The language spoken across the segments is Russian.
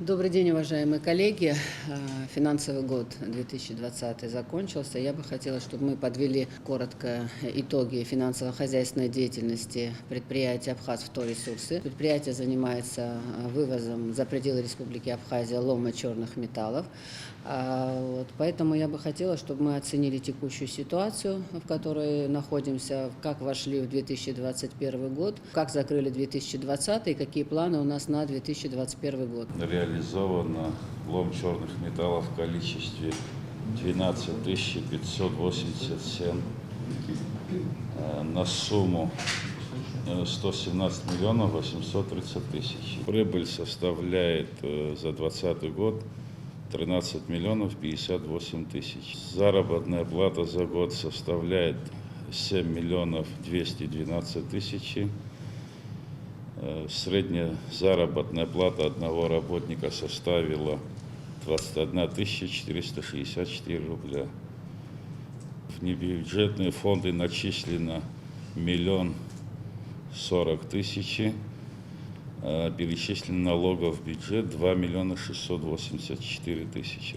Добрый день, уважаемые коллеги. Финансовый год 2020 закончился. Я бы хотела, чтобы мы подвели коротко итоги финансово-хозяйственной деятельности предприятия «Абхаз-Вторресурсы». Предприятие занимается вывозом за пределы Республики Абхазия лома черных металлов. Поэтому я бы хотела, чтобы мы оценили текущую ситуацию, в которой находимся, как вошли в 2021 год, как закрыли 2020 и какие планы у нас на 2021 год. Реализовано лом черных металлов в количестве 12 587 на сумму 117 миллионов 830 тысяч. Прибыль составляет за 2020 год 13 миллионов 58 тысяч. Заработная плата за год составляет 7 миллионов 212 тысяч. Средняя заработная плата одного работника составила 21 464 рубля. В небюджетные фонды начислено 1 040 000. Перечислено налогов в бюджет 2 684 000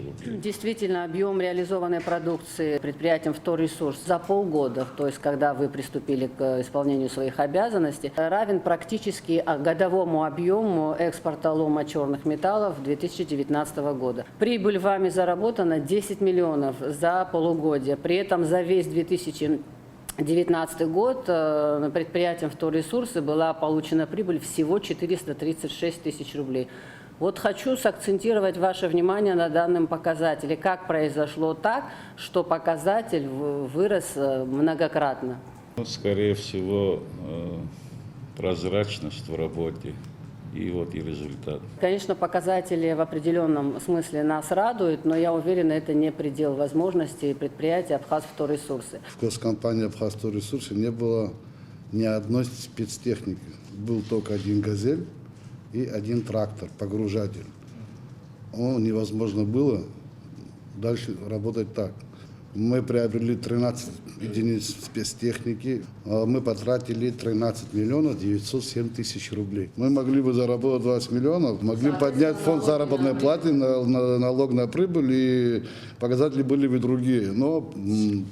рублей. Действительно, объем реализованной продукции предприятием «Вторресурс» за полгода, то есть когда вы приступили к исполнению своих обязанностей, равен практически годовому объему экспорта лома черных металлов 2019 года. Прибыль вами заработана 10 миллионов за полугодие. При этом за весь 2019 год предприятием «Вторресурсы» была получена прибыль всего 436 тысяч рублей. Вот хочу сакцентировать ваше внимание на данном показателе. Как произошло так, что показатель вырос многократно? Скорее всего, прозрачность в работе. И вот и результат. Конечно, показатели в определенном смысле нас радуют, но я уверена, это не предел возможностей предприятия «Абхаз-Вторресурсы». В госкомпании «Абхаз-Вторресурсы» не было ни одной спецтехники. Был только один «Газель» и один трактор, погружатель. Невозможно было дальше работать так. Мы приобрели 13 единиц спецтехники, мы потратили 13 миллионов 907 тысяч рублей. Мы могли бы заработать 20 миллионов, могли бы поднять фонд заработной платы, налог на прибыль, и показатели были бы другие. Но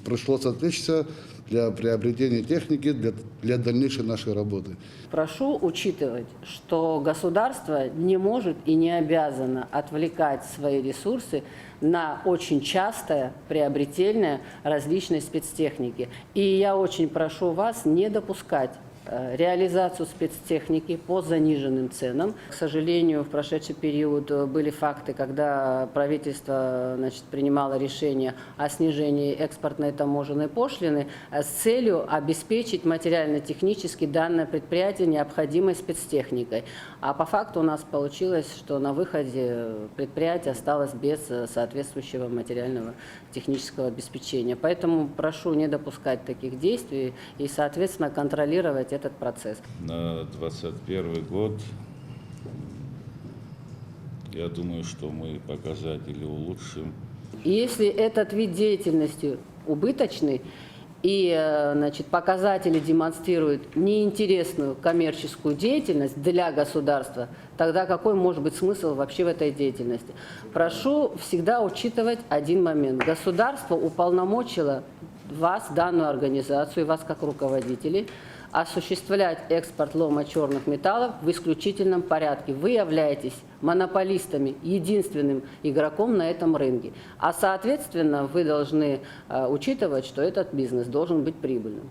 пришлось отвлечься для приобретения техники, для дальнейшей нашей работы. Прошу учитывать, что государство не может и не обязано отвлекать свои ресурсы на очень частое приобретение различной спецтехники. И я очень прошу вас не допускать реализацию спецтехники по заниженным ценам. К сожалению, в прошедший период были факты, когда правительство принимало решение о снижении экспортной таможенной пошлины с целью обеспечить материально-технически данное предприятие необходимой спецтехникой. А по факту у нас получилось, что на выходе предприятие осталось без соответствующего материального технического обеспечения. Поэтому прошу не допускать таких действий и, соответственно, контролировать этот процесс. На 2021 год, я думаю, что мы показатели улучшим. Если этот вид деятельности убыточный и показатели демонстрируют неинтересную коммерческую деятельность для государства, тогда какой может быть смысл вообще в этой деятельности? Прошу всегда учитывать один момент. Государство уполномочило вас, данную организацию, и вас как руководителей, осуществлять экспорт лома черных металлов в исключительном порядке. Вы являетесь монополистами, единственным игроком на этом рынке. А соответственно, вы должны учитывать, что этот бизнес должен быть прибыльным.